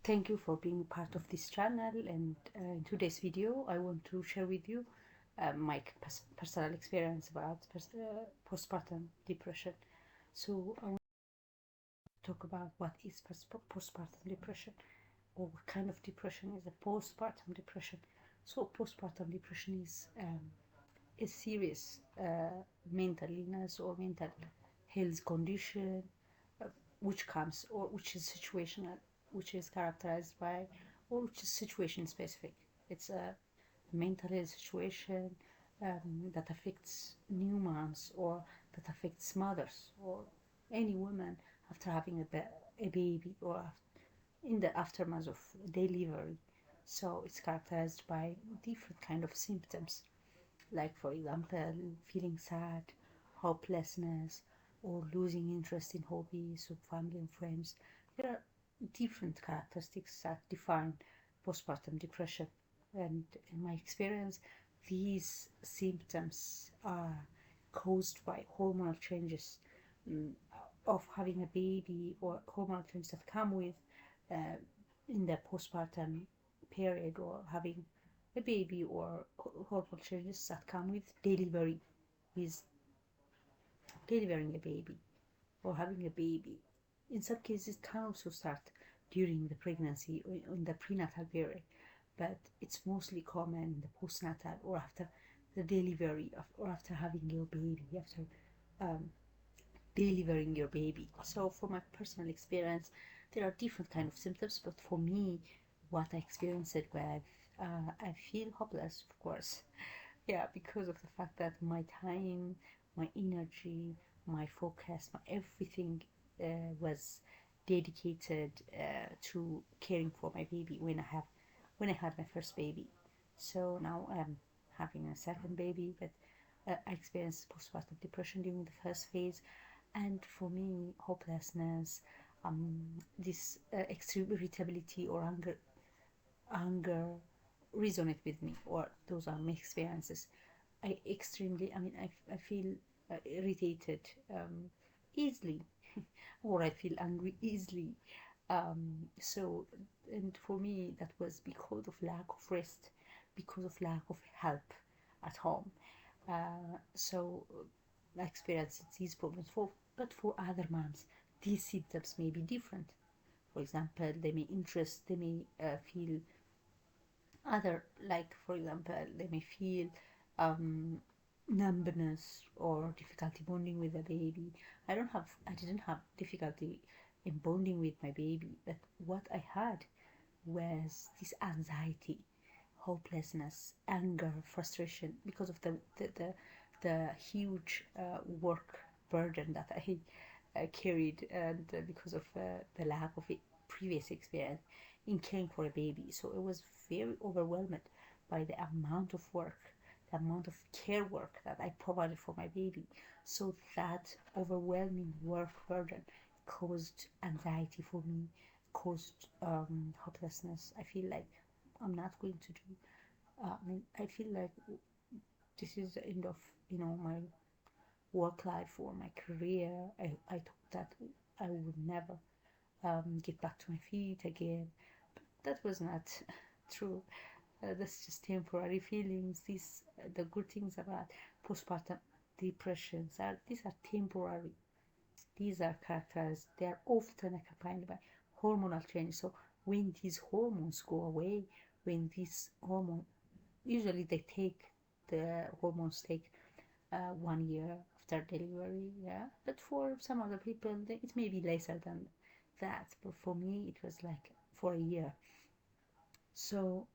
Thank you for being part of this channel, and in today's video I want to share with you my personal experience about postpartum depression. So I want to talk about what is postpartum depression, or what kind of depression is a postpartum depression. So postpartum depression is a serious mental illness or mental health condition uh, which comes or which is situational, which is characterized by or which is situation specific. It's a mental health situation that affects new moms or that affects mothers or any woman after having a baby or in the aftermath of delivery. So it's characterized by different kind of symptoms, like for example feeling sad, hopelessness, or losing interest in hobbies or family and friends. There are different characteristics that define postpartum depression, and in my experience these symptoms are caused by hormonal changes, mm, of having a baby, or hormonal changes that come with uh, in the postpartum period, or having a baby, or hormonal changes that come with delivery, with delivering a baby or having a baby. In some cases, it can also start during the pregnancy or in the prenatal period, but it's mostly common in the postnatal or after the delivery of, or after having your baby, after um, delivering your baby. So, from my personal experience, there are different kind of symptoms, but for me, what I experienced it with, I feel hopeless, of course. Yeah, because of the fact that my time, my energy, my focus, my everything was dedicated to caring for my baby when I had my first baby. So now I'm having a second baby, but I experienced postpartum depression during the first phase, and for me, hopelessness, this extreme irritability or anger resonate with me, or those are my experiences. I feel irritated easily, or I feel angry easily. So, and for me, that was because of lack of rest, because of lack of help at home. So, I experienced these problems. But for other moms, these symptoms may be different. For example, they may feel other, like for example they may feel um, numbness or difficulty bonding with the baby. I didn't have difficulty in bonding with my baby, but what I had was this anxiety, hopelessness, anger, frustration, because of the huge work burden that I carried, and because of the lack of previous experience in caring for a baby. So it was very overwhelmed by the amount of work, the amount of care work that I provided for my baby. So that overwhelming work burden caused anxiety for me, caused hopelessness. I feel like I'm not going to do. I feel like this is the end of my work life or my career. I thought that I would never get back to my feet again. That was not true. That's just temporary feelings. The good things about postpartum depressions are these are temporary. These are characterized. They are often accompanied by hormonal change. So when these hormones go away, when these hormone usually the hormones take 1 year after delivery, yeah. But for some other people, it may be lesser than that. But for me, it was like for a year. So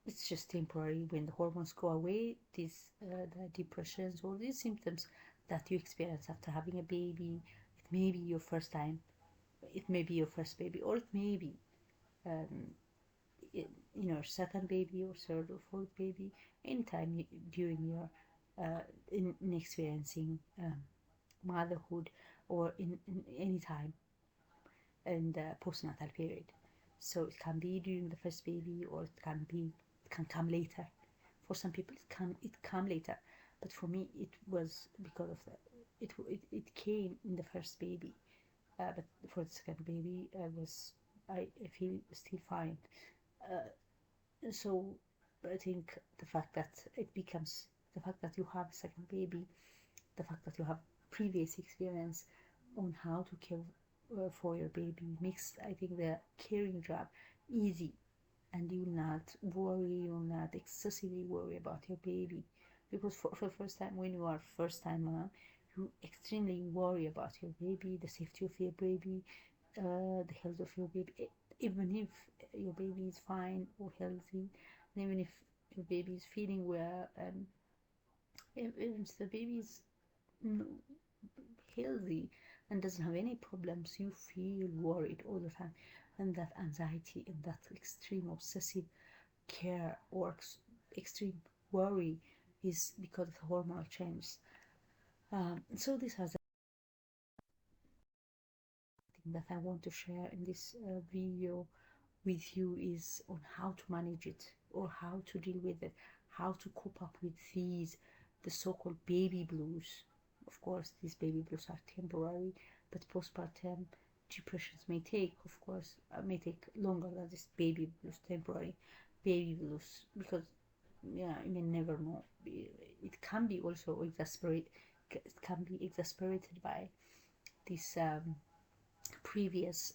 it's just temporary. When the hormones go away, the depressions or these symptoms that you experience after having a baby, it may be your first time, it may be your first baby, or it may be um, your second baby or third or fourth baby, anytime during your in experiencing motherhood, or in any time in the postnatal period. So it can be during the first baby, or it can come later. For some people, it come later, but for me, it was because of it came in the first baby. But for the second baby, I was I feel still fine. So I think the fact that it becomes the fact that you have a second baby, the fact that you have previous experience on how to care for your baby makes, I think, the caring job easy, and you will not worry, you will not excessively worry about your baby, because for the first time, when you are first time mom, you extremely worry about your baby, the safety of your baby, the health of your baby. Even if your baby is fine or healthy, and even if your baby is feeling well, and even if the baby is mm, healthy and doesn't have any problems, you feel worried all the time. And that anxiety and that extreme obsessive care or extreme worry is because of hormonal changes. So this has a thing that I want to share in this video with you is on how to manage it, or how to deal with it, how to cope up with these, the so-called baby blues. Of course, these baby blues are temporary, but postpartum depressions may take, of course, may take longer than this baby blues, temporary baby blues, because yeah, you may never know. It can be also exasperated. It can be exasperated by this previous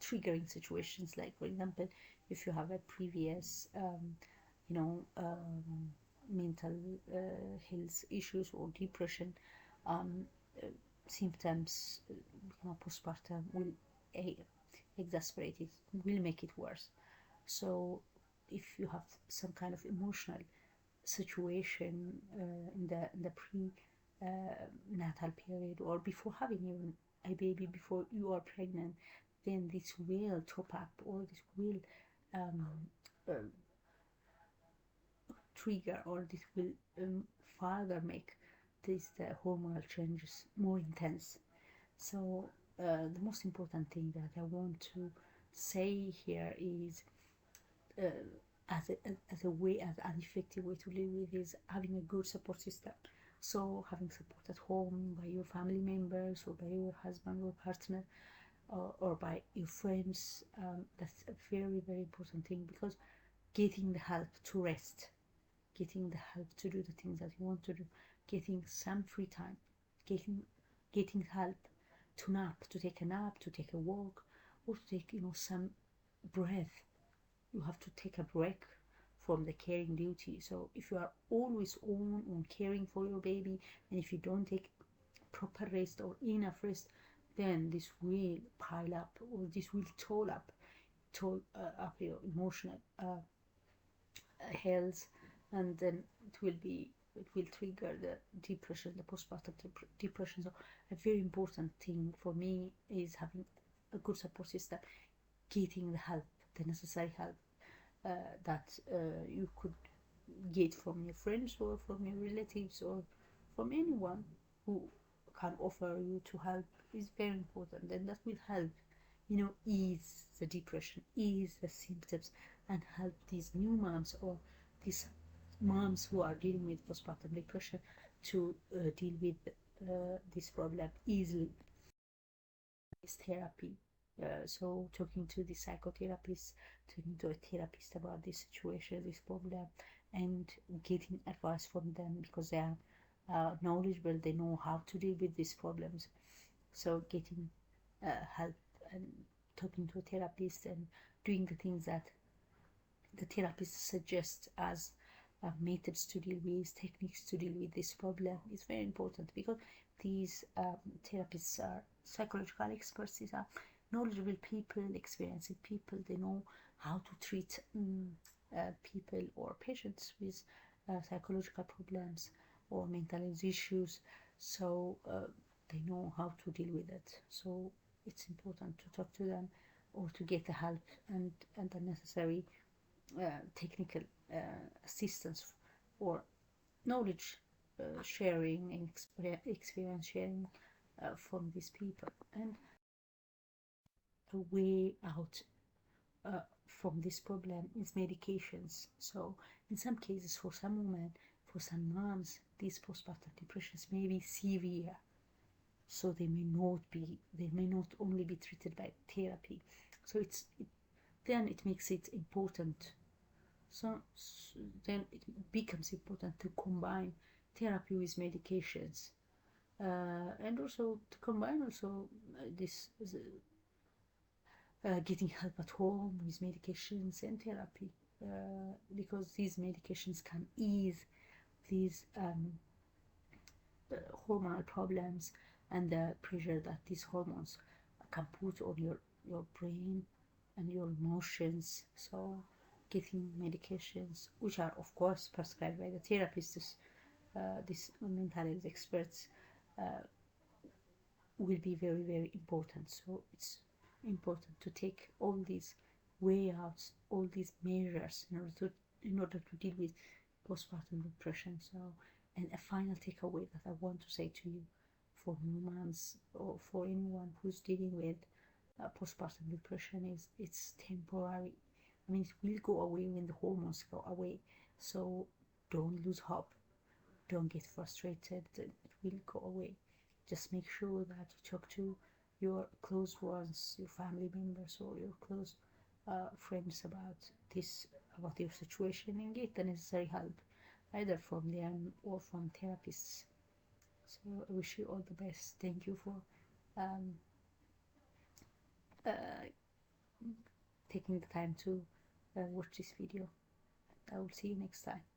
triggering situations, like for example, if you have a previous you know mental health issues or depression, um, uh, symptoms, postpartum will uh, exacerbate it, will make it worse. So if you have some kind of emotional situation in the pre natal period, or before having even a baby, before you are pregnant, then this will top up, or this will um, uh, trigger, or this will further make these hormonal changes more intense. So the most important thing that I want to say here is, uh, as a way, as an effective way to live with, is having a good support system. So having support at home by your family members, or by your husband or partner, or by your friends. That's a very, very important thing, because getting the help to rest, getting the help to do the things that you want to do, getting some free time, getting getting help to nap, to take a nap, to take a walk, or to take some breath. You have to take a break from the caring duty. So if you are always on caring for your baby, and if you don't take proper rest or enough rest, then this will pile up, or this will toll up your emotional health, and then it will trigger the depression, the postpartum depression. So a very important thing for me is having a good support system, getting the help, the necessary help that you could get from your friends, or from your relatives, or from anyone who can offer you to help, is very important. And that will help, ease the depression, ease the symptoms, and help these new moms, or these moms who are dealing with postpartum depression, to deal with this problem easily. Is therapy. So talking to the psychotherapist, talking to a therapist about this situation, this problem, and getting advice from them, because they are knowledgeable, they know how to deal with these problems. So getting help, and talking to a therapist, and doing the things that the therapist suggests as methods to deal with, techniques to deal with this problem, is very important, because these therapists are psychological experts. These are knowledgeable people, experienced people. They know how to treat people or patients with psychological problems or mental health issues. So they know how to deal with it. So it's important to talk to them, or to get the help and the necessary technical assistance, or knowledge sharing and experience sharing from these people. And a way out from this problem is medications. So in some cases, for some women, for some moms, these postpartum depressions may be severe, so they may not only be treated by therapy, So then it makes it important. Then it becomes important to combine therapy with medications, and also to combine also this getting help at home with medications and therapy, because these medications can ease these hormonal problems and the pressure that these hormones can put on your brain and your emotions. So getting medications, which are of course prescribed by the therapists, these mental health experts, will be very very important. So it's important to take all these way outs, all these measures in order to deal with postpartum depression. So, and a final takeaway that I want to say to you, for humans or for anyone who's dealing with postpartum depression, is it's temporary. I mean, it will go away when the hormones go away. So don't lose hope, don't get frustrated, it will go away. Just make sure that you talk to your close ones, your family members, or your close friends about this, about your situation, and get the necessary help, either from them or from therapists. So I wish you all the best. Thank you for um, uh, taking the time to watch this video. I will see you next time.